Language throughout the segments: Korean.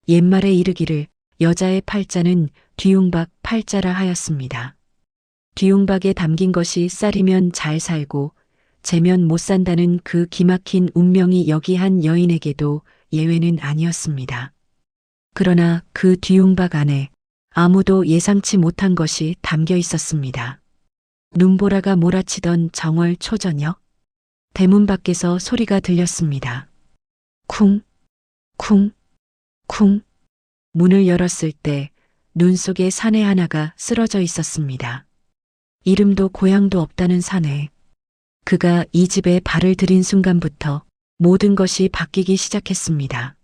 옛말에 이르기를 여자의 팔자는 뒤웅박 팔자라 하였습니다. 뒤웅박에 담긴 것이 쌀이면 잘 살고 재면 못 산다는 그 기막힌 운명이 여기 한 여인에게도 예외는 아니었습니다. 그러나 그 뒤웅박 안에 아무도 예상치 못한 것이 담겨 있었습니다. 눈보라가 몰아치던 정월 초저녁, 대문 밖에서 소리가 들렸습니다. 쿵, 쿵, 쿵. 문을 열었을 때 눈 속에 사내 하나가 쓰러져 있었습니다. 이름도 고향도 없다는 사내. 그가 이 집에 발을 들인 순간부터 모든 것이 바뀌기 시작했습니다.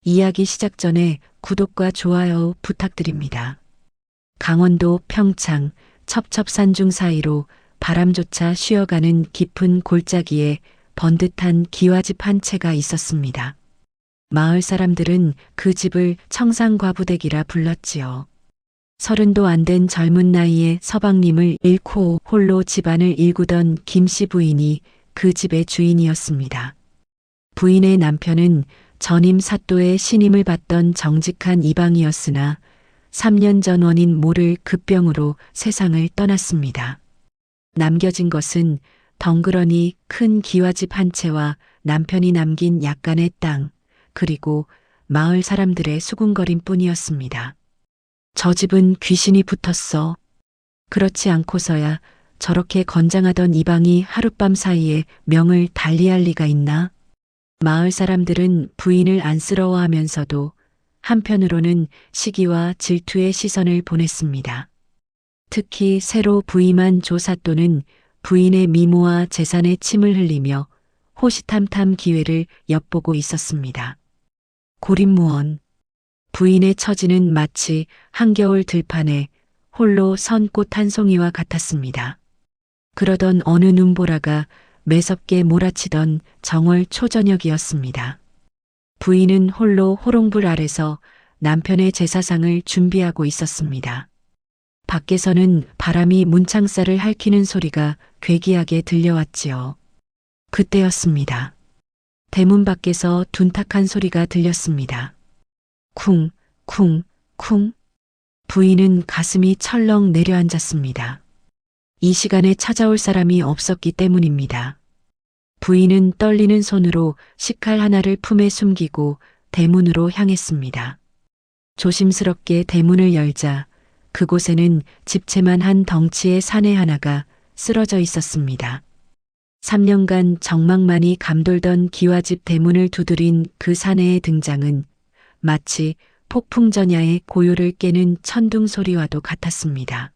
이야기 시작 전에 구독과 좋아요 부탁드립니다. 강원도 평창 첩첩산중 사이로 바람조차 쉬어가는 깊은 골짜기에 번듯한 기와집 한 채가 있었습니다. 마을 사람들은 그 집을 청상과부댁이라 불렀지요. 30도 안 된 젊은 나이에 서방님을 잃고 홀로 집안을 일구던 김씨 부인이 그 집의 주인이었습니다. 부인의 남편은 전임 사또의 신임을 받던 정직한 이방이었으나 3년 전 원인 모를 급병으로 세상을 떠났습니다. 남겨진 것은 덩그러니 큰 기와집 한 채와 남편이 남긴 약간의 땅, 그리고 마을 사람들의 수군거림 뿐이었습니다. 저 집은 귀신이 붙었어. 그렇지 않고서야 저렇게 건장하던 이방이 하룻밤 사이에 명을 달리할 리가 있나? 마을 사람들은 부인을 안쓰러워하면서도 한편으로는 시기와 질투의 시선을 보냈습니다. 특히 새로 부임한 조사또는 부인의 미모와 재산에 침을 흘리며 호시탐탐 기회를 엿보고 있었습니다. 고립무원. 부인의 처지는 마치 한겨울 들판에 홀로 선 꽃 한 송이와 같았습니다. 그러던 어느 눈보라가 매섭게 몰아치던 정월 초저녁이었습니다. 부인은 홀로 호롱불 아래서 남편의 제사상을 준비하고 있었습니다. 밖에서는 바람이 문창살을 핥히는 소리가 괴기하게 들려왔지요. 그때였습니다. 대문 밖에서 둔탁한 소리가 들렸습니다. 쿵, 쿵, 쿵. 부인은 가슴이 철렁 내려앉았습니다. 이 시간에 찾아올 사람이 없었기 때문입니다. 부인은 떨리는 손으로 식칼 하나를 품에 숨기고 대문으로 향했습니다. 조심스럽게 대문을 열자 그곳에는 집채만 한 덩치의 사내 하나가 쓰러져 있었습니다. 3년간 정막만이 감돌던 기와집 대문을 두드린 그 사내의 등장은 마치 폭풍전야의 고요를 깨는 천둥 소리와도 같았습니다.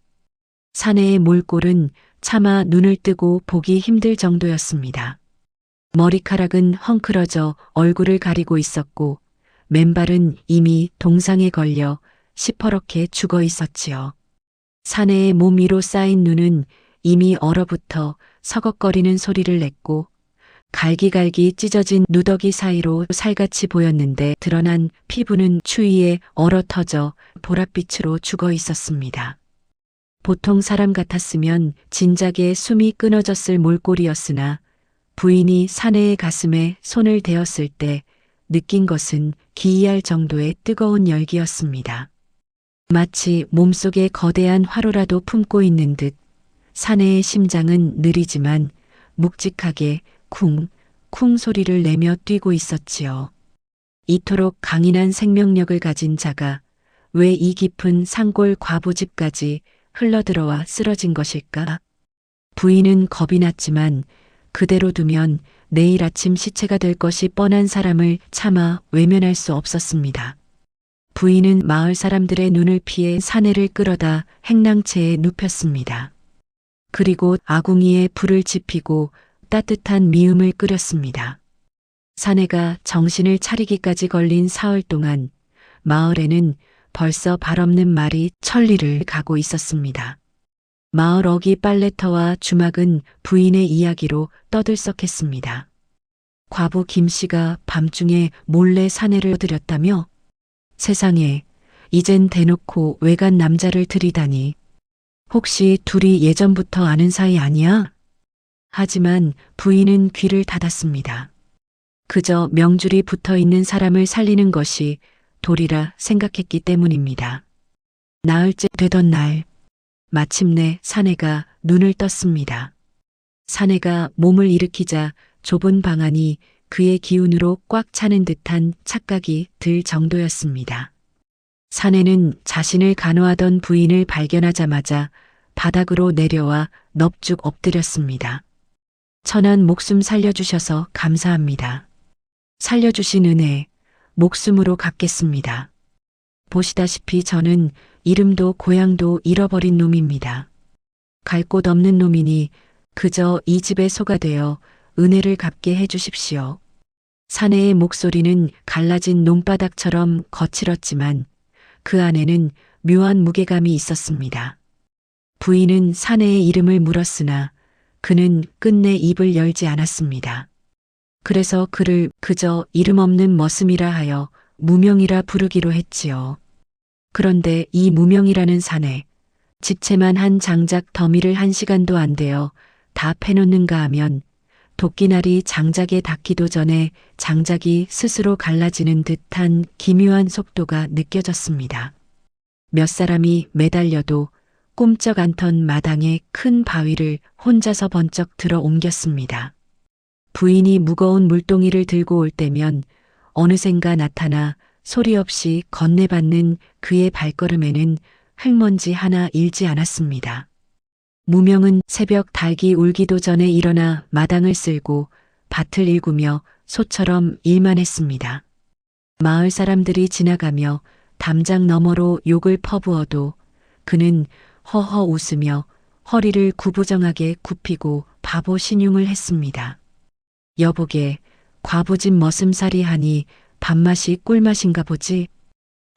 사내의 몰골은 차마 눈을 뜨고 보기 힘들 정도였습니다. 머리카락은 헝클어져 얼굴을 가리고 있었고 맨발은 이미 동상에 걸려 시퍼렇게 죽어 있었지요. 사내의 몸 위로 쌓인 눈은 이미 얼어붙어 서걱거리는 소리를 냈고 갈기갈기 찢어진 누더기 사이로 살같이 보였는데 드러난 피부는 추위에 얼어터져 보랏빛으로 죽어 있었습니다. 보통 사람 같았으면 진작에 숨이 끊어졌을 몰골이었으나 부인이 사내의 가슴에 손을 대었을 때 느낀 것은 기이할 정도의 뜨거운 열기였습니다. 마치 몸속에 거대한 화로라도 품고 있는 듯 사내의 심장은 느리지만 묵직하게 쿵, 쿵 소리를 내며 뛰고 있었지요. 이토록 강인한 생명력을 가진 자가 왜 이 깊은 산골 과부집까지 흘러들어와 쓰러진 것일까? 부인은 겁이 났지만 그대로 두면 내일 아침 시체가 될 것이 뻔한 사람을 차마 외면할 수 없었습니다. 부인은 마을 사람들의 눈을 피해 사내를 끌어다 행랑채에 눕혔습니다. 그리고 아궁이에 불을 지피고 따뜻한 미음을 끓였습니다. 사내가 정신을 차리기까지 걸린 사흘 동안 마을에는 벌써 발없는 말이 천리를 가고 있었습니다. 마을 어기 빨래터와 주막은 부인의 이야기로 떠들썩했습니다. 과부 김씨가 밤중에 몰래 사내를 들였다며? 세상에, 이젠 대놓고 외간 남자를 들이다니. 혹시 둘이 예전부터 아는 사이 아니야? 하지만 부인은 귀를 닫았습니다. 그저 명줄이 붙어 있는 사람을 살리는 것이 돌이라 생각했기 때문입니다. 나흘째 되던 날, 마침내 사내가 눈을 떴습니다. 사내가 몸을 일으키자 좁은 방 안이 그의 기운으로 꽉 차는 듯한 착각이 들 정도였습니다. 사내는 자신을 간호하던 부인을 발견하자마자 바닥으로 내려와 넙죽 엎드렸습니다. 천한 목숨 살려주셔서 감사합니다. 살려주신 은혜, 목숨으로 갚겠습니다. 보시다시피 저는 이름도 고향도 잃어버린 놈입니다. 갈 곳 없는 놈이니 그저 이 집에 소가 되어 은혜를 갚게 해주십시오. 사내의 목소리는 갈라진 논바닥처럼 거칠었지만 그 안에는 묘한 무게감이 있었습니다. 부인은 사내의 이름을 물었으나 그는 끝내 입을 열지 않았습니다. 그래서 그를 그저 이름 없는 머슴이라 하여 무명이라 부르기로 했지요. 그런데 이 무명이라는 사내, 집채만 한 장작 더미를 1시간도 안 되어 다 패놓는가 하면 도끼날이 장작에 닿기도 전에 장작이 스스로 갈라지는 듯한 기묘한 속도가 느껴졌습니다. 몇 사람이 매달려도 꼼짝 않던 마당에 큰 바위를 혼자서 번쩍 들어 옮겼습니다. 부인이 무거운 물동이를 들고 올 때면 어느샌가 나타나 소리 없이 건네받는 그의 발걸음에는 흙먼지 하나 일지 않았습니다. 무명은 새벽 닭이 울기도 전에 일어나 마당을 쓸고 밭을 일구며 소처럼 일만 했습니다. 마을 사람들이 지나가며 담장 너머로 욕을 퍼부어도 그는 허허 웃으며 허리를 구부정하게 굽히고 바보 신용을 했습니다. 여보게, 과부집 머슴살이 하니 밥맛이 꿀맛인가 보지?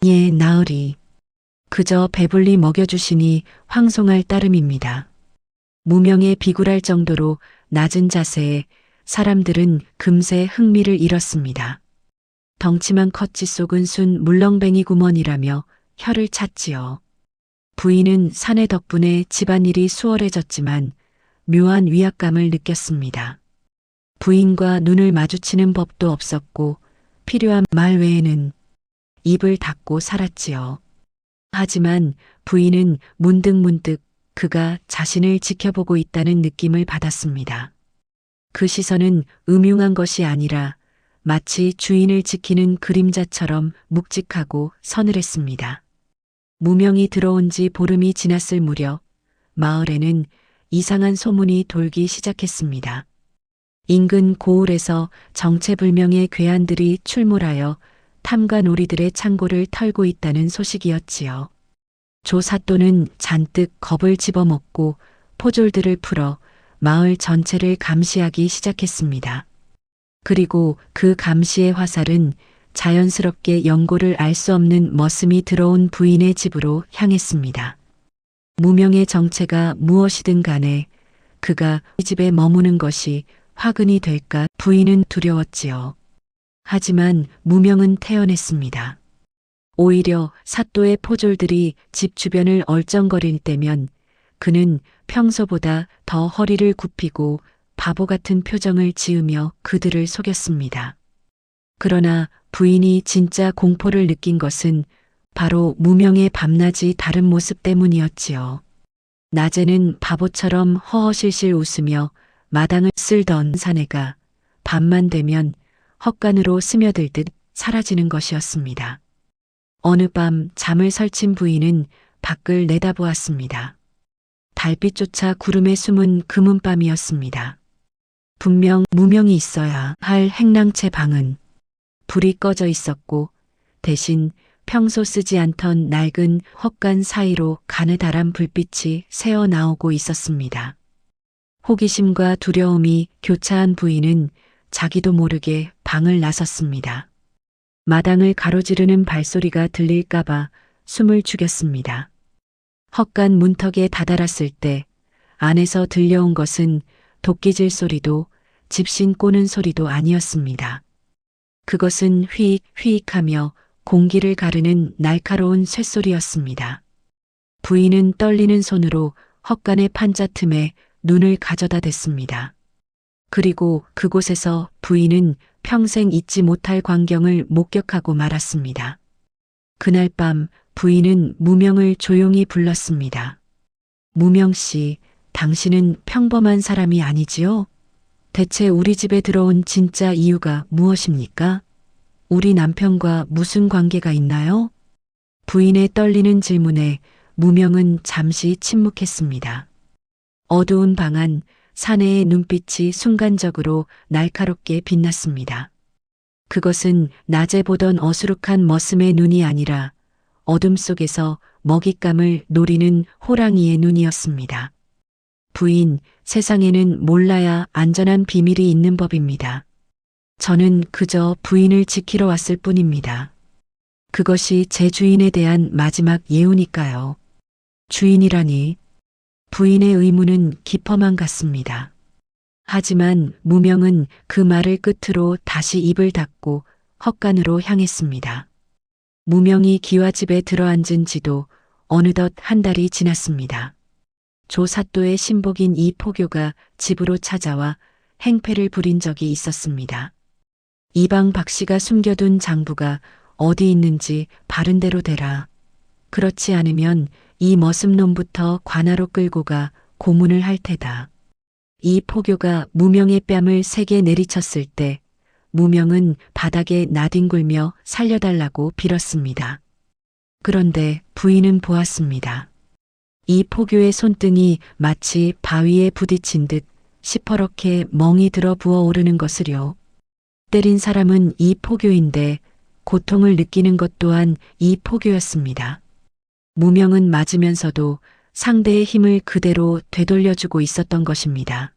예, 나으리. 그저 배불리 먹여주시니 황송할 따름입니다. 무명에 비굴할 정도로 낮은 자세에 사람들은 금세 흥미를 잃었습니다. 덩치만 컸지 속은 순 물렁뱅이 구먼이라며 혀를 찼지요. 부인은 사내 덕분에 집안일이 수월해졌지만 묘한 위압감을 느꼈습니다. 부인과 눈을 마주치는 법도 없었고 필요한 말 외에는 입을 닫고 살았지요. 하지만 부인은 문득문득 그가 자신을 지켜보고 있다는 느낌을 받았습니다. 그 시선은 음흉한 것이 아니라 마치 주인을 지키는 그림자처럼 묵직하고 서늘했습니다. 무명이 들어온 지 보름이 지났을 무렵 마을에는 이상한 소문이 돌기 시작했습니다. 인근 고을에서 정체불명의 괴한들이 출몰하여 탐과 놀이들의 창고를 털고 있다는 소식이었지요. 조사또는 잔뜩 겁을 집어먹고 포졸들을 풀어 마을 전체를 감시하기 시작했습니다. 그리고 그 감시의 화살은 자연스럽게 연고를 알 수 없는 머슴이 들어온 부인의 집으로 향했습니다. 무명의 정체가 무엇이든 간에 그가 이 집에 머무는 것이 화근이 될까 부인은 두려웠지요. 하지만 무명은 태연했습니다. 오히려 사또의 포졸들이 집 주변을 얼쩡거릴 때면 그는 평소보다 더 허리를 굽히고 바보 같은 표정을 지으며 그들을 속였습니다. 그러나 부인이 진짜 공포를 느낀 것은 바로 무명의 밤낮이 다른 모습 때문이었지요. 낮에는 바보처럼 허허실실 웃으며 마당을 쓸던 사내가 밤만 되면 헛간으로 스며들듯 사라지는 것이었습니다. 어느 밤 잠을 설친 부인은 밖을 내다보았습니다. 달빛조차 구름에 숨은 금은밤이었습니다. 분명 무명이 있어야 할 행랑채 방은 불이 꺼져 있었고 대신 평소 쓰지 않던 낡은 헛간 사이로 가느다란 불빛이 새어 나오고 있었습니다. 호기심과 두려움이 교차한 부인은 자기도 모르게 방을 나섰습니다. 마당을 가로지르는 발소리가 들릴까봐 숨을 죽였습니다. 헛간 문턱에 다다랐을 때 안에서 들려온 것은 도끼질 소리도 집신 꼬는 소리도 아니었습니다. 그것은 휘익 휘익하며 공기를 가르는 날카로운 쇳소리였습니다. 부인은 떨리는 손으로 헛간의 판자 틈에 눈을 가져다 댔습니다. 그리고 그곳에서 부인은 평생 잊지 못할 광경을 목격하고 말았습니다. 그날 밤 부인은 무명을 조용히 불렀습니다. 무명 씨, 당신은 평범한 사람이 아니지요? 대체 우리 집에 들어온 진짜 이유가 무엇입니까? 우리 남편과 무슨 관계가 있나요? 부인의 떨리는 질문에 무명은 잠시 침묵했습니다. 어두운 방 안 사내의 눈빛이 순간적으로 날카롭게 빛났습니다. 그것은 낮에 보던 어수룩한 머슴의 눈이 아니라 어둠 속에서 먹잇감을 노리는 호랑이의 눈이었습니다. 부인, 세상에는 몰라야 안전한 비밀이 있는 법입니다. 저는 그저 부인을 지키러 왔을 뿐입니다. 그것이 제 주인에 대한 마지막 예우니까요. 주인이라니. 부인의 의문은 깊어만 갔습니다. 하지만 무명은 그 말을 끝으로 다시 입을 닫고 헛간으로 향했습니다. 무명이 기와집에 들어앉은 지도 어느덧 한 달이 지났습니다. 조사또의 신복인 이 포교가 집으로 찾아와 행패를 부린 적이 있었습니다. 이방 박씨가 숨겨둔 장부가 어디 있는지 바른대로 대라. 그렇지 않으면 이 머슴놈부터 관하로 끌고 가 고문을 할 테다. 이 포교가 무명의 뺨을 세게 내리쳤을 때 무명은 바닥에 나뒹굴며 살려달라고 빌었습니다. 그런데 부인은 보았습니다. 이 포교의 손등이 마치 바위에 부딪힌 듯 시퍼렇게 멍이 들어 부어오르는 것을요. 때린 사람은 이 포교인데 고통을 느끼는 것 또한 이 포교였습니다. 무명은 맞으면서도 상대의 힘을 그대로 되돌려주고 있었던 것입니다.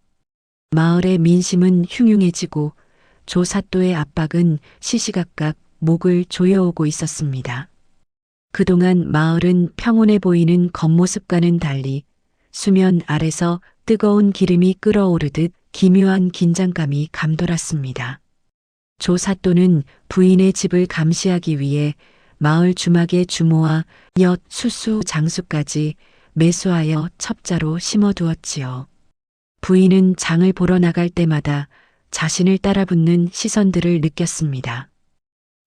마을의 민심은 흉흉해지고 조사또의 압박은 시시각각 목을 조여오고 있었습니다. 그동안 마을은 평온해 보이는 겉모습과는 달리 수면 아래서 뜨거운 기름이 끓어오르듯 기묘한 긴장감이 감돌았습니다. 조사또는 부인의 집을 감시하기 위해 마을 주막의 주모와 엿, 수수, 장수까지 매수하여 첩자로 심어두었지요. 부인은 장을 보러 나갈 때마다 자신을 따라붙는 시선들을 느꼈습니다.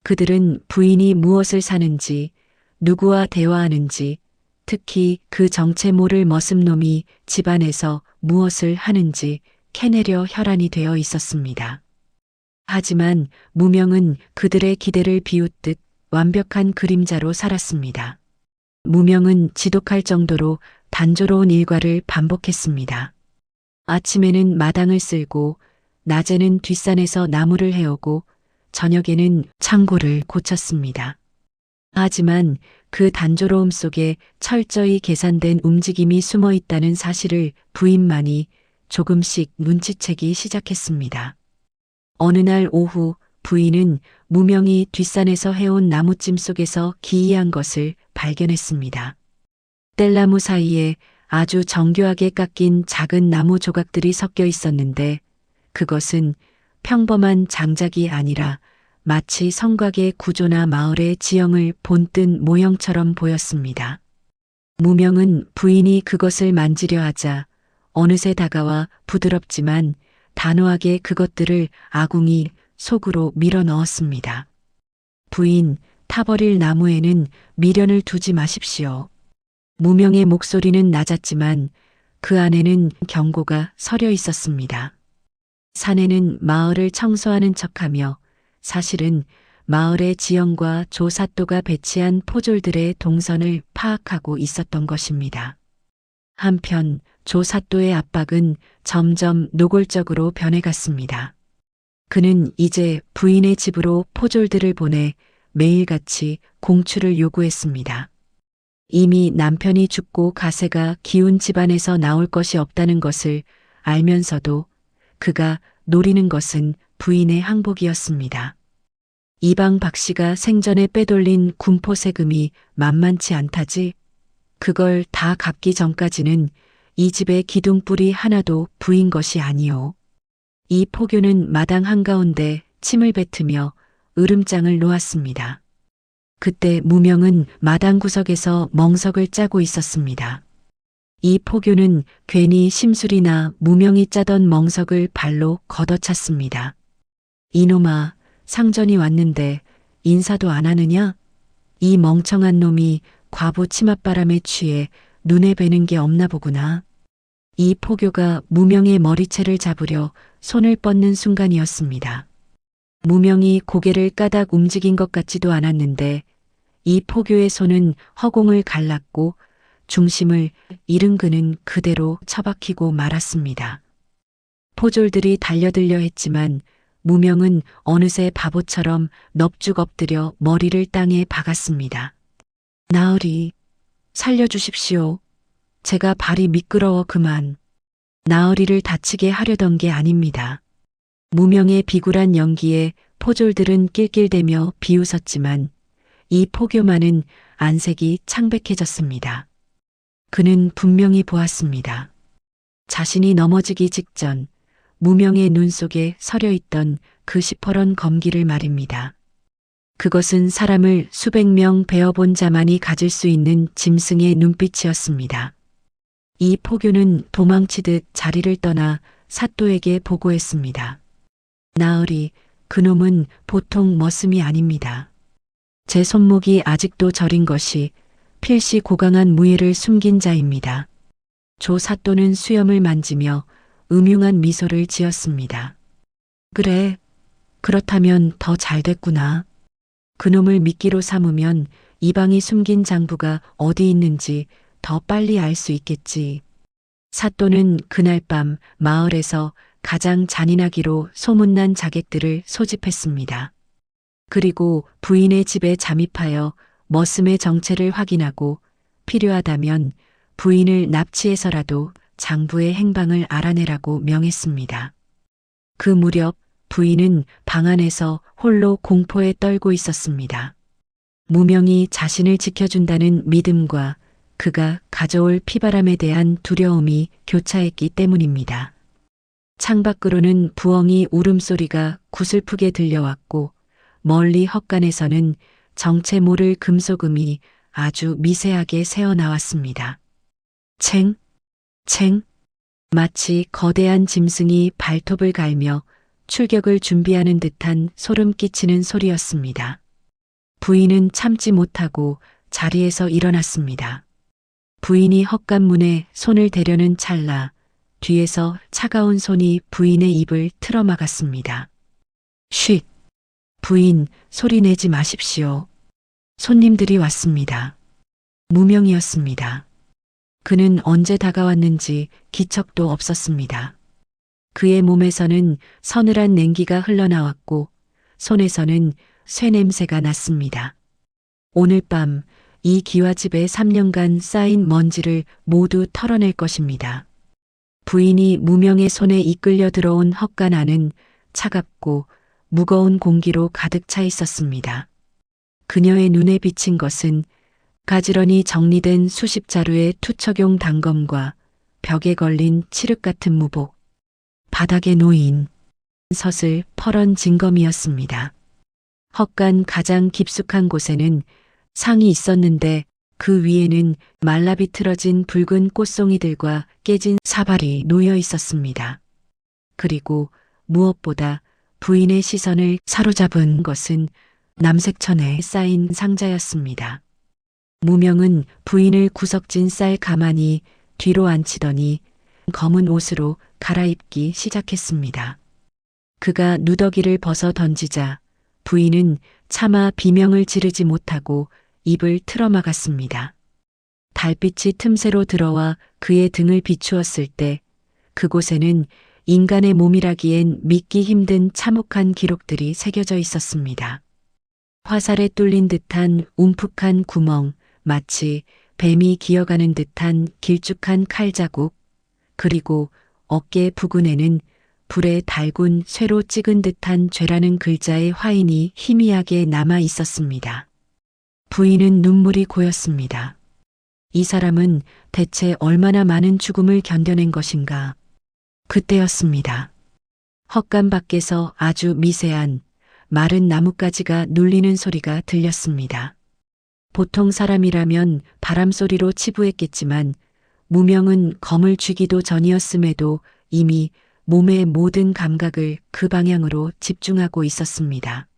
그들은 부인이 무엇을 사는지, 누구와 대화하는지, 특히 그 정체 모를 머슴놈이 집안에서 무엇을 하는지 캐내려 혈안이 되어 있었습니다. 하지만 무명은 그들의 기대를 비웃듯 완벽한 그림자로 살았습니다. 무명은 지독할 정도로 단조로운 일과를 반복했습니다. 아침에는 마당을 쓸고, 낮에는 뒷산에서 나무를 해오고, 저녁에는 창고를 고쳤습니다. 하지만 그 단조로움 속에 철저히 계산된 움직임이 숨어 있다는 사실을 부인만이 조금씩 눈치채기 시작했습니다. 어느 날 오후 부인은 무명이 뒷산에서 해온 나무찜 속에서 기이한 것을 발견했습니다. 뗄나무 사이에 아주 정교하게 깎인 작은 나무 조각들이 섞여 있었는데 그것은 평범한 장작이 아니라 마치 성곽의 구조나 마을의 지형을 본뜬 모형처럼 보였습니다. 무명은 부인이 그것을 만지려 하자 어느새 다가와 부드럽지만 단호하게 그것들을 아궁이 속으로 밀어 넣었습니다. 부인, 타버릴 나무에는 미련을 두지 마십시오. 무명의 목소리는 낮았지만 그 안에는 경고가 서려 있었습니다. 사내는 마을을 청소하는 척하며 사실은 마을의 지형과 조사또가 배치한 포졸들의 동선을 파악하고 있었던 것입니다. 한편 조사또의 압박은 점점 노골적으로 변해갔습니다. 그는 이제 부인의 집으로 포졸들을 보내 매일같이 공출을 요구했습니다. 이미 남편이 죽고 가세가 기운 집안에서 나올 것이 없다는 것을 알면서도 그가 노리는 것은 부인의 항복이었습니다. 이방 박씨가 생전에 빼돌린 군포 세금이 만만치 않다지. 그걸 다 갚기 전까지는 이 집의 기둥뿌리 하나도 부인 것이 아니오. 이 포교는 마당 한가운데 침을 뱉으며 으름장을 놓았습니다. 그때 무명은 마당 구석에서 멍석을 짜고 있었습니다. 이 포교는 괜히 심술이나 무명이 짜던 멍석을 발로 걷어찼습니다. 이놈아, 상전이 왔는데 인사도 안 하느냐? 이 멍청한 놈이 과부 치맛바람에 취해 눈에 뵈는 게 없나 보구나. 이 포교가 무명의 머리채를 잡으려 손을 뻗는 순간이었습니다. 무명이 고개를 까닥 움직인 것 같지도 않았는데 이 포교의 손은 허공을 갈랐고 중심을 잃은 그는 그대로 처박히고 말았습니다. 포졸들이 달려들려 했지만 무명은 어느새 바보처럼 넙죽 엎드려 머리를 땅에 박았습니다. 나으리, 살려주십시오. 제가 발이 미끄러워 그만. 나으리를 다치게 하려던 게 아닙니다. 무명의 비굴한 연기에 포졸들은 낄낄대며 비웃었지만 이 포교만은 안색이 창백해졌습니다. 그는 분명히 보았습니다. 자신이 넘어지기 직전 무명의 눈 속에 서려 있던 그 시퍼런 검기를 말입니다. 그것은 사람을 수백 명 베어본 자만이 가질 수 있는 짐승의 눈빛이었습니다. 이 포교는 도망치듯 자리를 떠나 사또에게 보고했습니다. 나으리, 그놈은 보통 머슴이 아닙니다. 제 손목이 아직도 저린 것이 필시 고강한 무예를 숨긴 자입니다. 조 사또는 수염을 만지며 음흉한 미소를 지었습니다. 그래, 그렇다면 더 잘됐구나. 그놈을 미끼로 삼으면 이방이 숨긴 장부가 어디 있는지 더 빨리 알 수 있겠지. 사또는 그날 밤 마을에서 가장 잔인하기로 소문난 자객들을 소집했습니다. 그리고 부인의 집에 잠입하여 머슴의 정체를 확인하고 필요하다면 부인을 납치해서라도 장부의 행방을 알아내라고 명했습니다. 그 무렵 부인은 방 안에서 홀로 공포에 떨고 있었습니다. 무명이 자신을 지켜준다는 믿음과 그가 가져올 피바람에 대한 두려움이 교차했기 때문입니다. 창밖으로는 부엉이 울음소리가 구슬프게 들려왔고 멀리 헛간에서는 정체 모를 금소금이 아주 미세하게 새어나왔습니다. 챙, 챙, 마치 거대한 짐승이 발톱을 갈며 출격을 준비하는 듯한 소름 끼치는 소리였습니다. 부인은 참지 못하고 자리에서 일어났습니다. 부인이 헛간 문에 손을 대려는 찰나 뒤에서 차가운 손이 부인의 입을 틀어막았습니다. 쉿! 부인, 소리 내지 마십시오. 손님들이 왔습니다. 무명이었습니다. 그는 언제 다가왔는지 기척도 없었습니다. 그의 몸에서는 서늘한 냉기가 흘러나왔고 손에서는 쇠 냄새가 났습니다. 오늘 밤 이 기와집에 3년간 쌓인 먼지를 모두 털어낼 것입니다. 부인이 무명의 손에 이끌려 들어온 헛간 안은 차갑고 무거운 공기로 가득 차 있었습니다. 그녀의 눈에 비친 것은 가지런히 정리된 수십 자루의 투척용 단검과 벽에 걸린 칠흑 같은 무복, 바닥에 놓인 서슬 퍼런 징검이었습니다. 헛간 가장 깊숙한 곳에는 상이 있었는데 그 위에는 말라비틀어진 붉은 꽃송이들과 깨진 사발이 놓여 있었습니다. 그리고 무엇보다 부인의 시선을 사로잡은 것은 남색천에 쌓인 상자였습니다. 무명은 부인을 구석진 쌀 가만히 뒤로 앉히더니 검은 옷으로 갈아입기 시작했습니다. 그가 누더기를 벗어 던지자 부인은 차마 비명을 지르지 못하고 입을 틀어막았습니다. 달빛이 틈새로 들어와 그의 등을 비추었을 때 그곳에는 인간의 몸이라기엔 믿기 힘든 참혹한 기록들이 새겨져 있었습니다. 화살에 뚫린 듯한 움푹한 구멍, 마치 뱀이 기어가는 듯한 길쭉한 칼자국, 그리고 어깨 부근에는 불에 달군 쇠로 찍은 듯한 죄라는 글자의 화인이 희미하게 남아 있었습니다. 부인은 눈물이 고였습니다. 이 사람은 대체 얼마나 많은 죽음을 견뎌낸 것인가. 그때였습니다. 헛간 밖에서 아주 미세한 마른 나뭇가지가 눌리는 소리가 들렸습니다. 보통 사람이라면 바람소리로 치부했겠지만 무명은 검을 쥐기도 전이었음에도 이미 몸의 모든 감각을 그 방향으로 집중하고 있었습니다.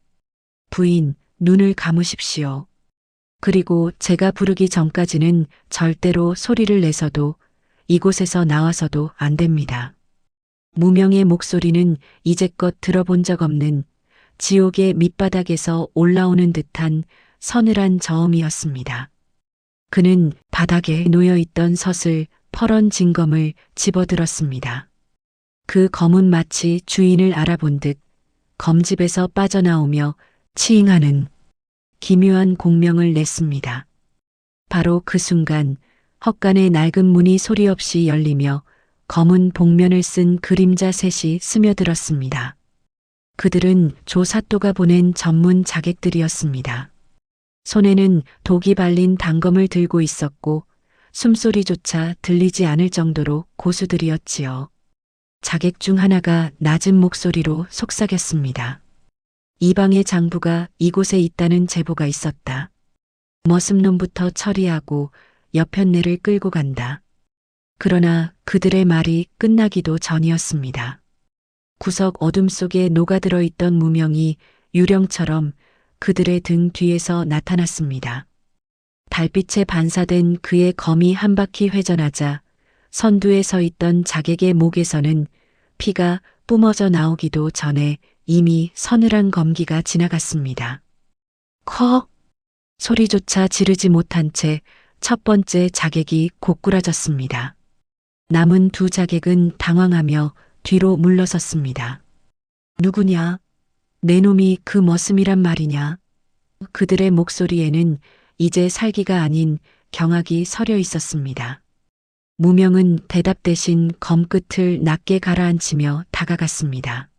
부인, 눈을 감으십시오. 그리고 제가 부르기 전까지는 절대로 소리를 내서도 이곳에서 나와서도 안 됩니다. 무명의 목소리는 이제껏 들어본 적 없는 지옥의 밑바닥에서 올라오는 듯한 서늘한 저음이었습니다. 그는 바닥에 놓여있던 섯을 퍼런 징검을 집어들었습니다. 그 검은 마치 주인을 알아본 듯 검집에서 빠져나오며 치잉하는 기묘한 공명을 냈습니다. 바로 그 순간 헛간의 낡은 문이 소리 없이 열리며 검은 복면을 쓴 그림자 셋이 스며들었습니다. 그들은 조사또가 보낸 전문 자객들이었습니다. 손에는 독이 발린 단검을 들고 있었고 숨소리조차 들리지 않을 정도로 고수들이었지요. 자객 중 하나가 낮은 목소리로 속삭였습니다. 이방의 장부가 이곳에 있다는 제보가 있었다. 머슴놈부터 처리하고 여편네를 끌고 간다. 그러나 그들의 말이 끝나기도 전이었습니다. 구석 어둠 속에 녹아들어 있던 무명이 유령처럼 그들의 등 뒤에서 나타났습니다. 달빛에 반사된 그의 검이 한 바퀴 회전하자 선두에 서 있던 자객의 목에서는 피가 뿜어져 나오기도 전에 이미 서늘한 검기가 지나갔습니다. 컥! 소리조차 지르지 못한 채 첫 번째 자객이 고꾸라졌습니다. 남은 두 자객은 당황하며 뒤로 물러섰습니다. 누구냐? 내 놈이 그 머슴이란 말이냐? 그들의 목소리에는 이제 살기가 아닌 경악이 서려 있었습니다. 무명은 대답 대신 검끝을 낮게 가라앉히며 다가갔습니다.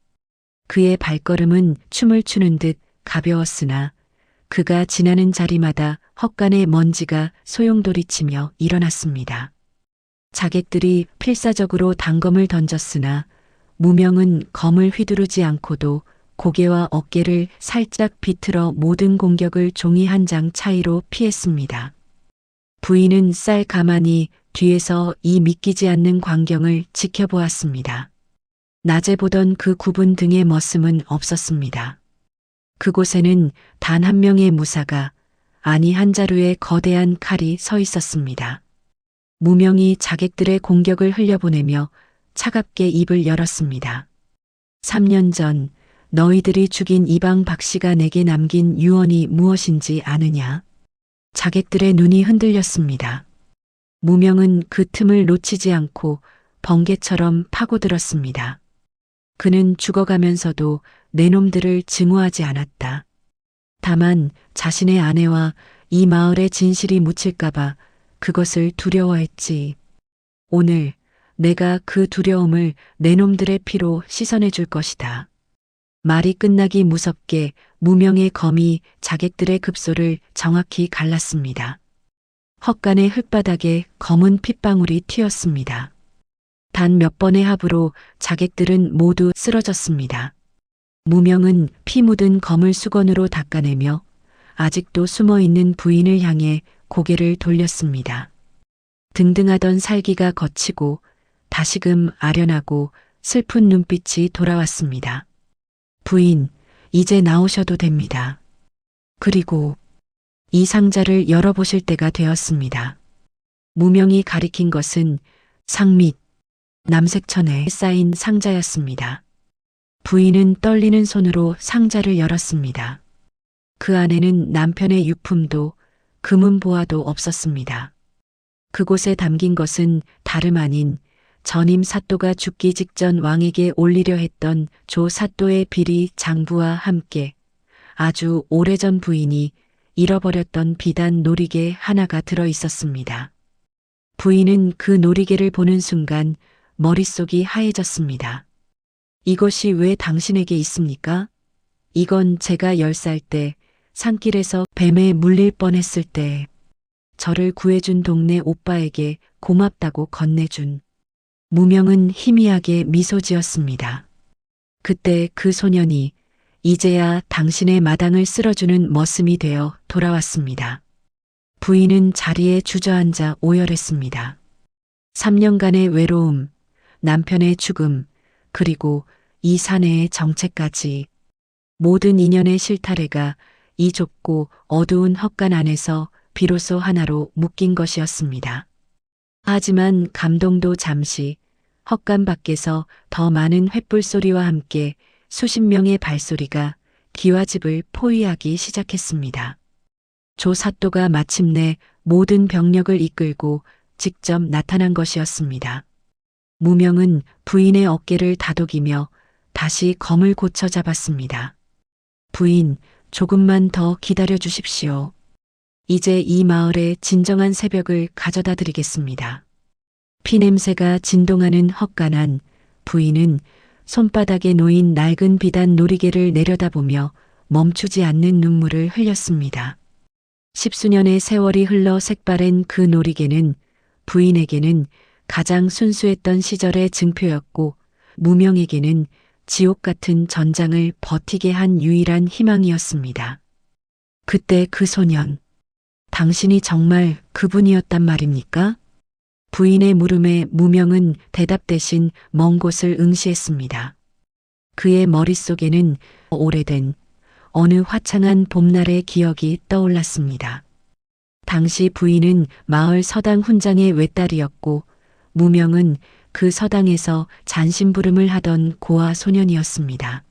그의 발걸음은 춤을 추는 듯 가벼웠으나 그가 지나는 자리마다 헛간의 먼지가 소용돌이치며 일어났습니다. 자객들이 필사적으로 단검을 던졌으나 무명은 검을 휘두르지 않고도 고개와 어깨를 살짝 비틀어 모든 공격을 종이 한 장 차이로 피했습니다. 부인은 쌀 가만히 뒤에서 이 믿기지 않는 광경을 지켜보았습니다. 낮에 보던 그 구분 등의 머슴은 없었습니다. 그곳에는 단 한 명의 무사가, 아니 한 자루의 거대한 칼이 서 있었습니다. 무명이 자객들의 공격을 흘려보내며 차갑게 입을 열었습니다. 3년 전 너희들이 죽인 이방 박씨가 내게 남긴 유언이 무엇인지 아느냐? 자객들의 눈이 흔들렸습니다. 무명은 그 틈을 놓치지 않고 번개처럼 파고들었습니다. 그는 죽어가면서도 내 놈들을 증오하지 않았다. 다만 자신의 아내와 이 마을의 진실이 묻힐까봐 그것을 두려워했지. 오늘 내가 그 두려움을 내 놈들의 피로 씻어내 줄 것이다. 말이 끝나기 무섭게 무명의 검이 자객들의 급소를 정확히 갈랐습니다. 헛간의 흙바닥에 검은 핏방울이 튀었습니다. 단 몇 번의 합으로 자객들은 모두 쓰러졌습니다. 무명은 피 묻은 검을 수건으로 닦아내며 아직도 숨어있는 부인을 향해 고개를 돌렸습니다. 등등하던 살기가 거치고 다시금 아련하고 슬픈 눈빛이 돌아왔습니다. 부인, 이제 나오셔도 됩니다. 그리고 이 상자를 열어보실 때가 되었습니다. 무명이 가리킨 것은 상 및 남색천에 쌓인 상자였습니다. 부인은 떨리는 손으로 상자를 열었습니다. 그 안에는 남편의 유품도 금은보화도 없었습니다. 그곳에 담긴 것은 다름 아닌 전임 사또가 죽기 직전 왕에게 올리려 했던 조 사또의 비리 장부와 함께 아주 오래전 부인이 잃어버렸던 비단 놀이개 하나가 들어 있었습니다. 부인은 그 놀이개를 보는 순간 머릿속이 하얘졌습니다. 이것이 왜 당신에게 있습니까? 이건 제가 10살 때 산길에서 뱀에 물릴 뻔했을 때 저를 구해준 동네 오빠에게 고맙다고 건네준. 무명은 희미하게 미소 지었습니다. 그때 그 소년이 이제야 당신의 마당을 쓸어주는 머슴이 되어 돌아왔습니다. 부인은 자리에 주저앉아 오열했습니다. 3년간의 외로움, 남편의 죽음, 그리고 이 사내의 정체까지 모든 인연의 실타래가 이 좁고 어두운 헛간 안에서 비로소 하나로 묶인 것이었습니다. 하지만 감동도 잠시, 헛간 밖에서 더 많은 횃불 소리와 함께 수십 명의 발소리가 기와집을 포위하기 시작했습니다. 조사또가 마침내 모든 병력을 이끌고 직접 나타난 것이었습니다. 무명은 부인의 어깨를 다독이며 다시 검을 고쳐 잡았습니다. 부인, 조금만 더 기다려 주십시오. 이제 이 마을의 진정한 새벽을 가져다 드리겠습니다. 피냄새가 진동하는 헛간안, 부인은 손바닥에 놓인 낡은 비단 놀이개를 내려다보며 멈추지 않는 눈물을 흘렸습니다. 십수년의 세월이 흘러 색바랜 그 놀이개는 부인에게는 가장 순수했던 시절의 증표였고 무명에게는 지옥 같은 전장을 버티게 한 유일한 희망이었습니다. 그때 그 소년, 당신이 정말 그분이었단 말입니까? 부인의 물음에 무명은 대답 대신 먼 곳을 응시했습니다. 그의 머릿속에는 오래된 어느 화창한 봄날의 기억이 떠올랐습니다. 당시 부인은 마을 서당 훈장의 외딸이었고 무명은 그 서당에서 잔심부름을 하던 고아 소년이었습니다.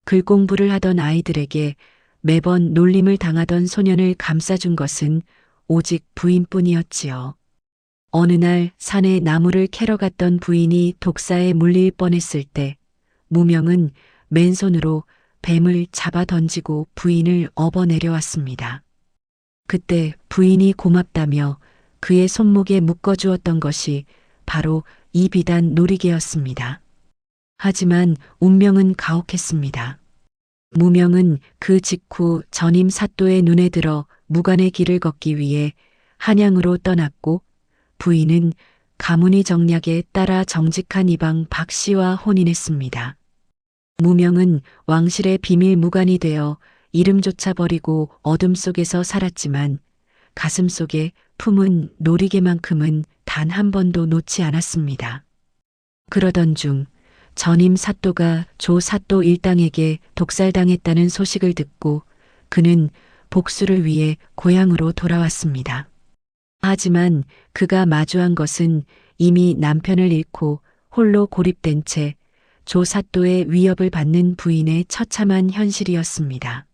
글공부를 하던 아이들에게 매번 놀림을 당하던 소년을 감싸준 것은 오직 부인뿐이었지요. 어느 날 산에 나무를 캐러 갔던 부인이 독사에 물릴 뻔했을 때 무명은 맨손으로 뱀을 잡아 던지고 부인을 업어 내려왔습니다. 그때 부인이 고맙다며 그의 손목에 묶어주었던 것이 바로 이 비단 놀이개였습니다. 하지만 운명은 가혹했습니다. 무명은 그 직후 전임 사또의 눈에 들어 무관의 길을 걷기 위해 한양으로 떠났고 부인은 가문의 정략에 따라 정직한 이방 박 씨와 혼인했습니다. 무명은 왕실의 비밀 무관이 되어 이름조차 버리고 어둠 속에서 살았지만 가슴 속에 품은 놀이개만큼은 단 한 번도 놓지 않았습니다. 그러던 중 전임 사또가 조 사또 일당에게 독살당했다는 소식을 듣고 그는 복수를 위해 고향으로 돌아왔습니다. 하지만 그가 마주한 것은 이미 남편을 잃고 홀로 고립된 채 조사또의 위협을 받는 부인의 처참한 현실이었습니다.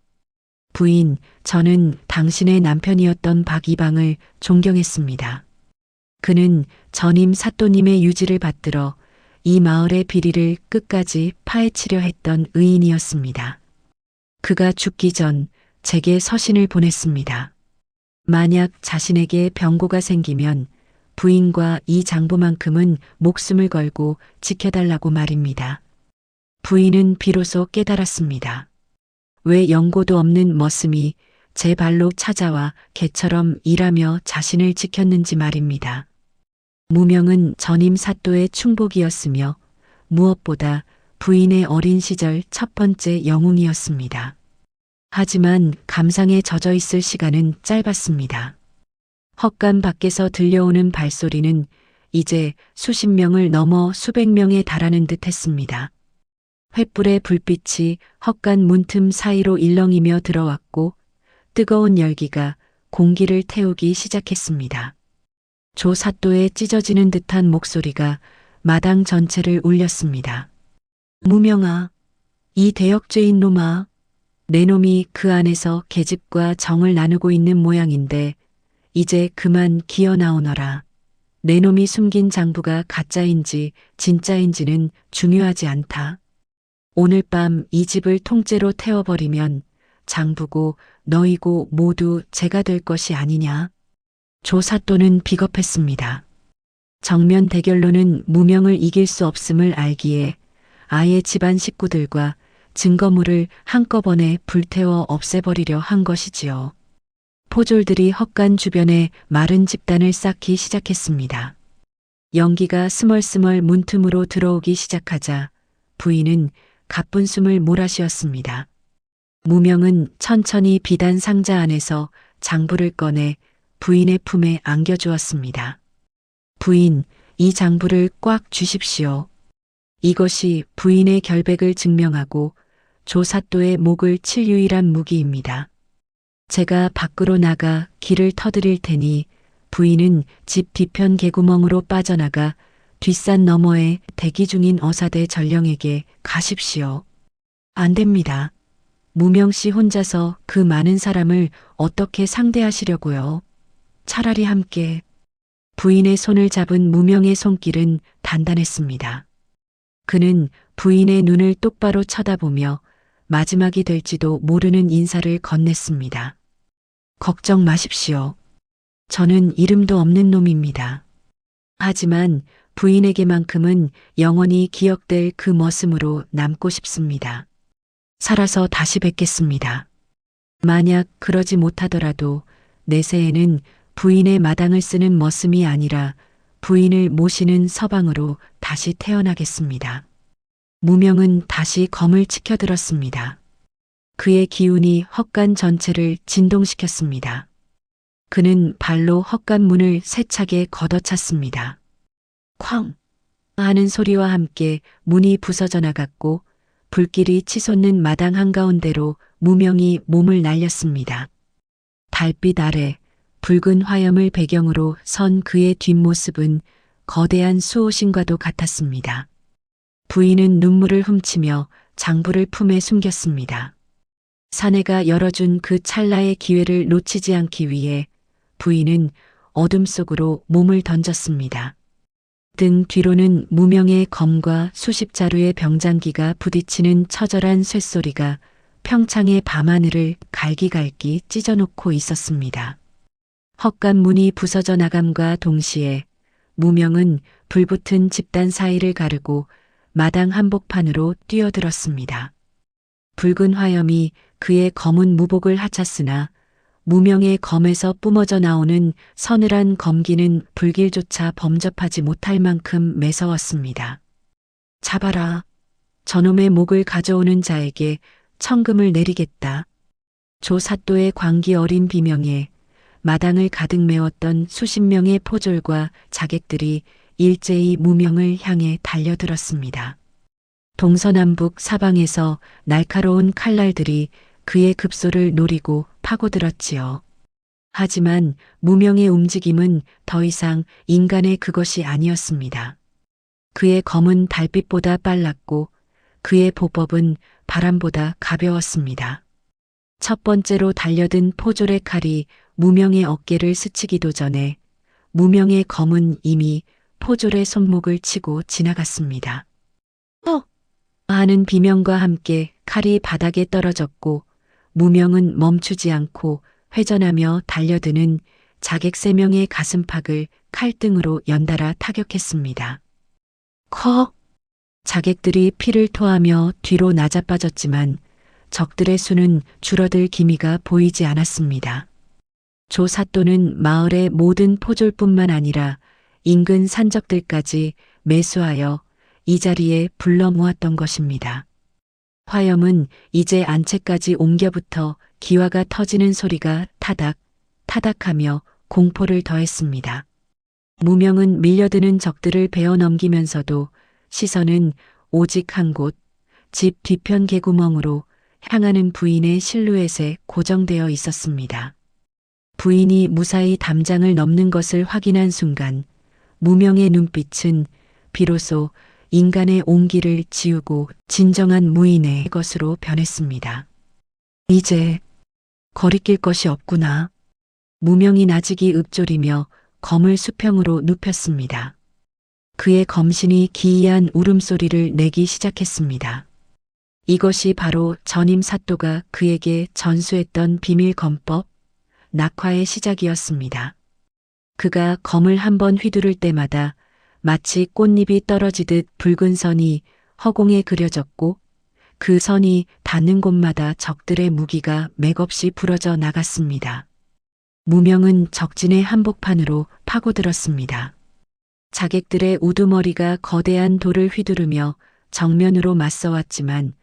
부인, 저는 당신의 남편이었던 박이방을 존경했습니다. 그는 전임 사또님의 유지를 받들어 이 마을의 비리를 끝까지 파헤치려 했던 의인이었습니다. 그가 죽기 전 제게 서신을 보냈습니다. 만약 자신에게 병고가 생기면 부인과 이 장부만큼은 목숨을 걸고 지켜달라고 말입니다. 부인은 비로소 깨달았습니다. 왜 연고도 없는 머슴이 제 발로 찾아와 개처럼 일하며 자신을 지켰는지 말입니다. 무명은 전임 사또의 충복이었으며 무엇보다 부인의 어린 시절 첫 번째 영웅이었습니다. 하지만 감상에 젖어 있을 시간은 짧았습니다. 헛간 밖에서 들려오는 발소리는 이제 수십 명을 넘어 수백 명에 달하는 듯 했습니다. 횃불의 불빛이 헛간 문틈 사이로 일렁이며 들어왔고 뜨거운 열기가 공기를 태우기 시작했습니다. 조 사또의 찢어지는 듯한 목소리가 마당 전체를 울렸습니다. 무명아, 이 대역죄인 놈아, 내 놈이 그 안에서 계집과 정을 나누고 있는 모양인데 이제 그만 기어 나오너라. 내 놈이 숨긴 장부가 가짜인지 진짜인지는 중요하지 않다. 오늘 밤 이 집을 통째로 태워버리면 장부고 너희고 모두 죄가 될 것이 아니냐. 조사또는 비겁했습니다. 정면 대결로는 무명을 이길 수 없음을 알기에 아예 집안 식구들과 증거물을 한꺼번에 불태워 없애버리려 한 것이지요. 포졸들이 헛간 주변에 마른 집단을 쌓기 시작했습니다. 연기가 스멀스멀 문틈으로 들어오기 시작하자 부인은 가쁜 숨을 몰아쉬었습니다. 무명은 천천히 비단 상자 안에서 장부를 꺼내 부인의 품에 안겨주었습니다. 부인, 이 장부를 꽉 쥐십시오. 이것이 부인의 결백을 증명하고 조사또의 목을 칠 유일한 무기입니다. 제가 밖으로 나가 길을 터드릴 테니 부인은 집 뒤편 개구멍으로 빠져나가 뒷산 너머에 대기 중인 어사대 전령에게 가십시오. 안 됩니다. 무명 씨 혼자서 그 많은 사람을 어떻게 상대하시려고요. 차라리 함께. 부인의 손을 잡은 무명의 손길은 단단했습니다. 그는 부인의 눈을 똑바로 쳐다보며 마지막이 될지도 모르는 인사를 건넸습니다. 걱정 마십시오. 저는 이름도 없는 놈입니다. 하지만 부인에게만큼은 영원히 기억될 그 머슴으로 남고 싶습니다. 살아서 다시 뵙겠습니다. 만약 그러지 못하더라도 내세에는 부인의 마당을 쓰는 머슴이 아니라 부인을 모시는 서방으로 다시 태어나겠습니다. 무명은 다시 검을 치켜들었습니다. 그의 기운이 헛간 전체를 진동시켰습니다. 그는 발로 헛간 문을 세차게 걷어찼습니다. 쾅! 하는 소리와 함께 문이 부서져 나갔고 불길이 치솟는 마당 한가운데로 무명이 몸을 날렸습니다. 달빛 아래 붉은 화염을 배경으로 선 그의 뒷모습은 거대한 수호신과도 같았습니다. 부인은 눈물을 훔치며 장부를 품에 숨겼습니다. 사내가 열어준 그 찰나의 기회를 놓치지 않기 위해 부인은 어둠 속으로 몸을 던졌습니다. 등 뒤로는 무명의 검과 수십 자루의 병장기가 부딪히는 처절한 쇳소리가 평창의 밤하늘을 갈기갈기 찢어놓고 있었습니다. 헛간 문이 부서져 나감과 동시에 무명은 불붙은 집단 사이를 가르고 마당 한복판으로 뛰어들었습니다. 붉은 화염이 그의 검은 무복을 하찼으나 무명의 검에서 뿜어져 나오는 서늘한 검기는 불길조차 범접하지 못할 만큼 매서웠습니다. 잡아라. 저놈의 목을 가져오는 자에게 천금을 내리겠다. 조사또의 광기 어린 비명에 마당을 가득 메웠던 수십 명의 포졸과 자객들이 일제히 무명을 향해 달려들었습니다. 동서남북 사방에서 날카로운 칼날들이 그의 급소를 노리고 파고들었지요. 하지만 무명의 움직임은 더 이상 인간의 그것이 아니었습니다. 그의 검은 달빛보다 빨랐고 그의 보법은 바람보다 가벼웠습니다. 첫 번째로 달려든 포졸의 칼이 무명의 어깨를 스치기도 전에 무명의 검은 이미 포졸의 손목을 치고 지나갔습니다. 하는 비명과 함께 칼이 바닥에 떨어졌고 무명은 멈추지 않고 회전하며 달려드는 자객 3명의 가슴팍을 칼등으로 연달아 타격했습니다. 컥! 자객들이 피를 토하며 뒤로 낮아빠졌지만 적들의 수는 줄어들 기미가 보이지 않았습니다. 조사또는 마을의 모든 포졸뿐만 아니라 인근 산적들까지 매수하여 이 자리에 불러 모았던 것입니다. 화염은 이제 안채까지 옮겨붙어 기와가 터지는 소리가 타닥, 타닥하며 공포를 더했습니다. 무명은 밀려드는 적들을 베어 넘기면서도 시선은 오직 한 곳, 집 뒤편 개구멍으로 향하는 부인의 실루엣에 고정되어 있었습니다. 부인이 무사히 담장을 넘는 것을 확인한 순간 무명의 눈빛은 비로소 인간의 온기를 지우고 진정한 무인의 것으로 변했습니다. 이제 거리낄 것이 없구나. 무명이 나직이 읊조리며 검을 수평으로 눕혔습니다. 그의 검신이 기이한 울음소리를 내기 시작했습니다. 이것이 바로 전임 사또가 그에게 전수했던 비밀 검법, 낙화의 시작이었습니다. 그가 검을 한번 휘두를 때마다 마치 꽃잎이 떨어지듯 붉은 선이 허공에 그려졌고 그 선이 닿는 곳마다 적들의 무기가 맥없이 부러져 나갔습니다. 무명은 적진의 한복판으로 파고들었습니다. 자객들의 우두머리가 거대한 돌을 휘두르며 정면으로 맞서왔지만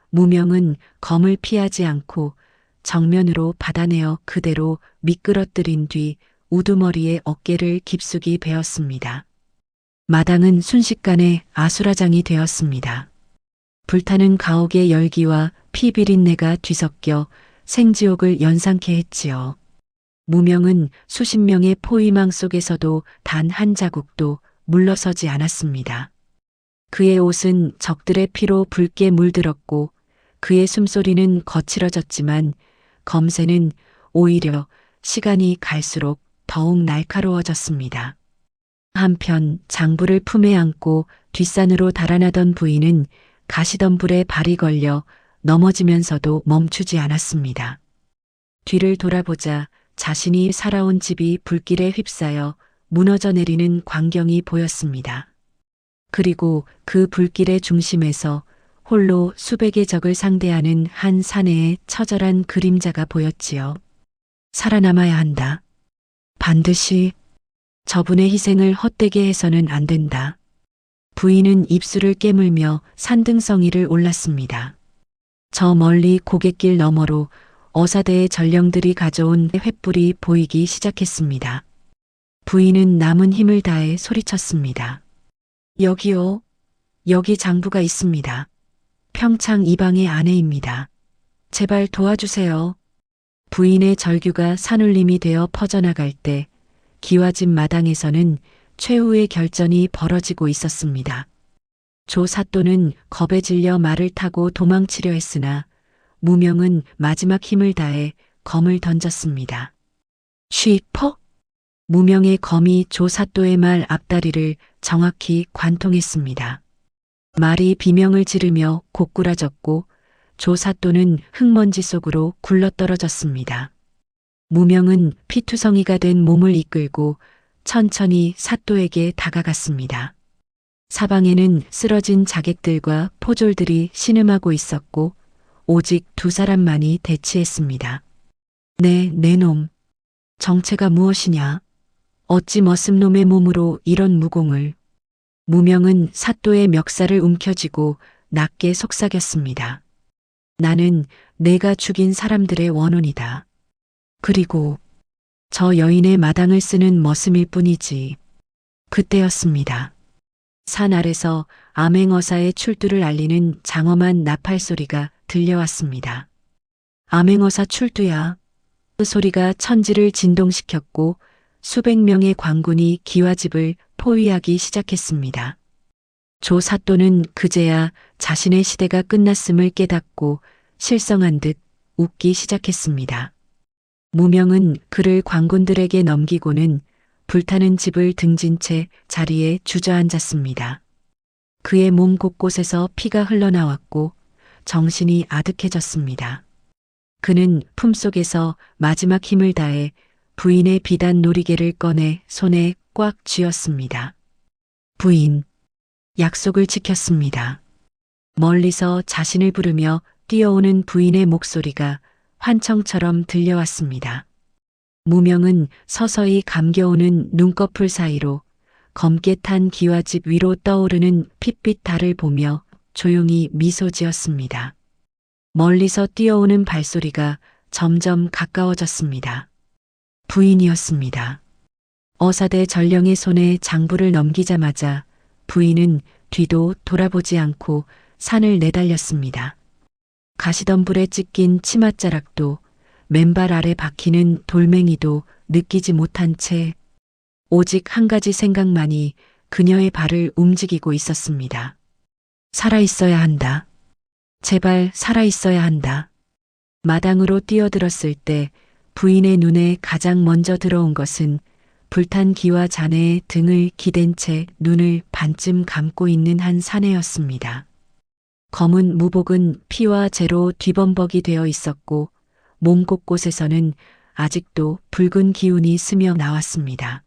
무명은 검을 피하지 않고 정면으로 받아내어 그대로 미끄러뜨린 뒤 우두머리의 어깨를 깊숙이 베었습니다. 마당은 순식간에 아수라장이 되었습니다. 불타는 가옥의 열기와 피 비린내가 뒤섞여 생지옥을 연상케 했지요. 무명은 수십 명의 포위망 속에서도 단 한 자국도 물러서지 않았습니다. 그의 옷은 적들의 피로 붉게 물들었고 그의 숨소리는 거칠어졌지만 검새는 오히려 시간이 갈수록 더욱 날카로워졌습니다. 한편 장부를 품에 안고 뒷산으로 달아나던 부인은 가시덤불에 발이 걸려 넘어지면서도 멈추지 않았습니다. 뒤를 돌아보자 자신이 살아온 집이 불길에 휩싸여 무너져 내리는 광경이 보였습니다. 그리고 그 불길의 중심에서 홀로 수백의 적을 상대하는 한 사내의 처절한 그림자가 보였지요. 살아남아야 한다. 반드시 저분의 희생을 헛되게 해서는 안 된다. 부인은 입술을 깨물며 산등성이를 올랐습니다. 저 멀리 고갯길 너머로 어사대의 전령들이 가져온 횃불이 보이기 시작했습니다. 부인은 남은 힘을 다해 소리쳤습니다. 여기요. 여기 장부가 있습니다. 평창 이방의 아내입니다. 제발 도와주세요. 부인의 절규가 산울림이 되어 퍼져나갈 때 기와집 마당에서는 최후의 결전이 벌어지고 있었습니다. 조 사또는 겁에 질려 말을 타고 도망치려 했으나 무명은 마지막 힘을 다해 검을 던졌습니다. 쉬퍼? 무명의 검이 조 사또의 말 앞다리를 정확히 관통했습니다. 말이 비명을 지르며 고꾸라졌고 조 사또는 흙먼지 속으로 굴러떨어졌습니다. 무명은 피투성이가 된 몸을 이끌고 천천히 사또에게 다가갔습니다. 사방에는 쓰러진 자객들과 포졸들이 신음하고 있었고 오직 두 사람만이 대치했습니다. 내 놈. 정체가 무엇이냐? 어찌 머슴놈의 몸으로 이런 무공을. 무명은 사또의 멱살을 움켜쥐고 낮게 속삭였습니다. 나는 내가 죽인 사람들의 원혼이다. 그리고 저 여인의 마당을 쓰는 머슴일 뿐이지. 그때였습니다. 산 아래서 암행어사의 출두를 알리는 장엄한 나팔 소리가 들려왔습니다. 암행어사 출두야. 그 소리가 천지를 진동시켰고 수백 명의 광군이 기와집을 포위하기 시작했습니다. 조 사또는 그제야 자신의 시대가 끝났음을 깨닫고 실성한 듯 웃기 시작했습니다. 무명은 그를 광군들에게 넘기고는 불타는 집을 등진 채 자리에 주저앉았습니다. 그의 몸 곳곳에서 피가 흘러나왔고 정신이 아득해졌습니다. 그는 품속에서 마지막 힘을 다해 부인의 비단 놀이개를 꺼내 손에 꽉 쥐었습니다. 부인, 약속을 지켰습니다. 멀리서 자신을 부르며 뛰어오는 부인의 목소리가 환청처럼 들려왔습니다. 무명은 서서히 감겨오는 눈꺼풀 사이로 검게 탄 기와집 위로 떠오르는 핏빛 달을 보며 조용히 미소 지었습니다. 멀리서 뛰어오는 발소리가 점점 가까워졌습니다. 부인이었습니다. 어사대 전령의 손에 장부를 넘기자마자 부인은 뒤도 돌아보지 않고 산을 내달렸습니다. 가시덤불에 찢긴 치맛자락도 맨발 아래 박히는 돌멩이도 느끼지 못한 채 오직 한 가지 생각만이 그녀의 발을 움직이고 있었습니다. 살아있어야 한다. 제발 살아있어야 한다. 마당으로 뛰어들었을 때 부인의 눈에 가장 먼저 들어온 것은 불탄 기와 잔해의 등을 기댄 채 눈을 반쯤 감고 있는 한 사내였습니다. 검은 무복은 피와 재로 뒤범벅이 되어 있었고 몸 곳곳에서는 아직도 붉은 기운이 스며 나왔습니다.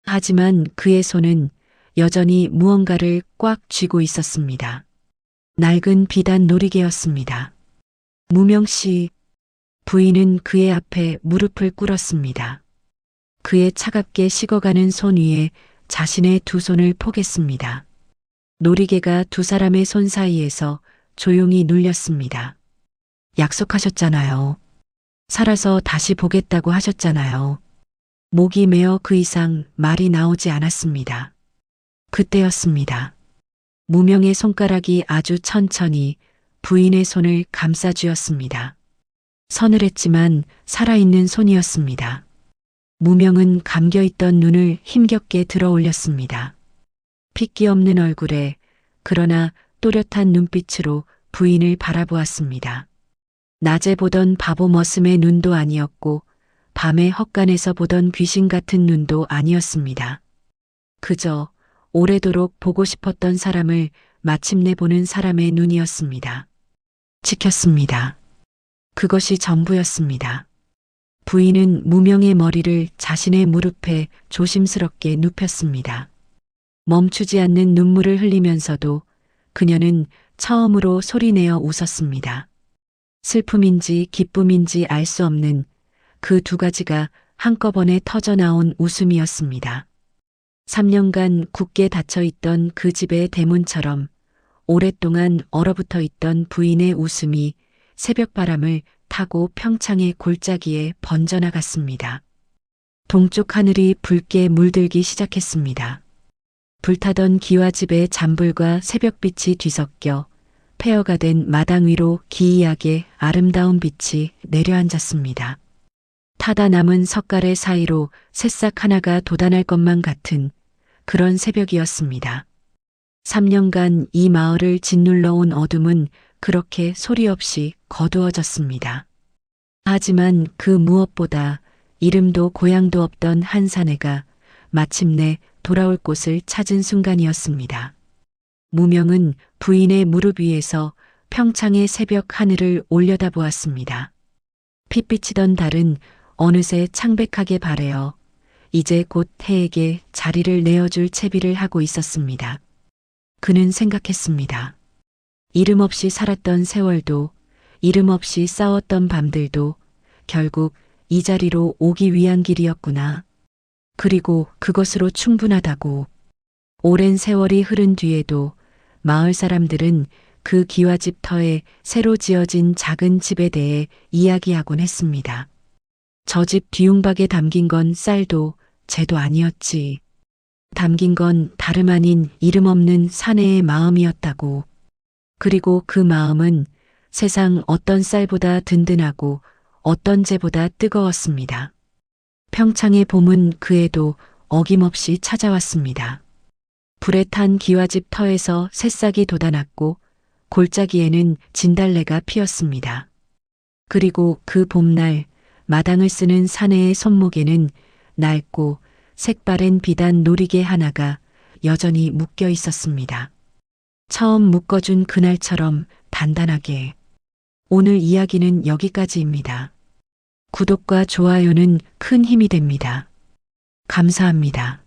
하지만 그의 손은 여전히 무언가를 꽉 쥐고 있었습니다. 낡은 비단 놀이개였습니다. 무명씨, 부인은 그의 앞에 무릎을 꿇었습니다. 그의 차갑게 식어가는 손 위에 자신의 두 손을 포겠습니다. 놀이개가 두 사람의 손 사이에서 조용히 눌렸습니다. 약속하셨잖아요. 살아서 다시 보겠다고 하셨잖아요. 목이 메어 그 이상 말이 나오지 않았습니다. 그때였습니다. 무명의 손가락이 아주 천천히 부인의 손을 감싸 쥐었습니다. 서늘했지만 살아있는 손이었습니다. 무명은 감겨있던 눈을 힘겹게 들어 올렸습니다. 핏기 없는 얼굴에 그러나 또렷한 눈빛으로 부인을 바라보았습니다. 낮에 보던 바보 머슴의 눈도 아니었고 밤에 헛간에서 보던 귀신 같은 눈도 아니었습니다. 그저 오래도록 보고 싶었던 사람을 마침내 보는 사람의 눈이었습니다. 지켰습니다. 그것이 전부였습니다. 부인은 무명의 머리를 자신의 무릎에 조심스럽게 눕혔습니다. 멈추지 않는 눈물을 흘리면서도 그녀는 처음으로 소리내어 웃었습니다. 슬픔인지 기쁨인지 알 수 없는 그 두 가지가 한꺼번에 터져나온 웃음이었습니다. 3년간 굳게 닫혀있던 그 집의 대문처럼 오랫동안 얼어붙어 있던 부인의 웃음이 새벽바람을 타고 평창의 골짜기에 번져나갔습니다. 동쪽 하늘이 붉게 물들기 시작했습니다. 불타던 기와집의 잔불과 새벽빛이 뒤섞여 폐허가 된 마당 위로 기이하게 아름다운 빛이 내려앉았습니다. 타다 남은 석가래 사이로 새싹 하나가 돋아날 것만 같은 그런 새벽이었습니다. 3년간 이 마을을 짓눌러온 어둠은 그렇게 소리 없이 거두어졌습니다. 하지만 그 무엇보다 이름도 고향도 없던 한 사내가 마침내 돌아올 곳을 찾은 순간이었습니다. 무명은 부인의 무릎 위에서 평창의 새벽 하늘을 올려다보았습니다. 핏비치던 달은 어느새 창백하게 바래어 이제 곧 해에게 자리를 내어줄 채비를 하고 있었습니다. 그는 생각했습니다. 이름 없이 살았던 세월도, 이름 없이 싸웠던 밤들도 결국 이 자리로 오기 위한 길이었구나. 그리고 그것으로 충분하다고. 오랜 세월이 흐른 뒤에도 마을 사람들은 그 기와집 터에 새로 지어진 작은 집에 대해 이야기하곤 했습니다. 저 집 뒤움박에 담긴 건 쌀도 재도 아니었지. 담긴 건 다름 아닌 이름 없는 사내의 마음이었다고. 그리고 그 마음은 세상 어떤 쌀보다 든든하고 어떤 재보다 뜨거웠습니다. 평창의 봄은 그에도 어김없이 찾아왔습니다. 불에 탄 기와집 터에서 새싹이 돋아났고 골짜기에는 진달래가 피었습니다. 그리고 그 봄날 마당을 쓰는 사내의 손목에는 낡고 색바랜 비단 놀이개 하나가 여전히 묶여 있었습니다. 처음 묶어준 그날처럼 단단하게. 오늘 이야기는 여기까지입니다. 구독과 좋아요는 큰 힘이 됩니다. 감사합니다.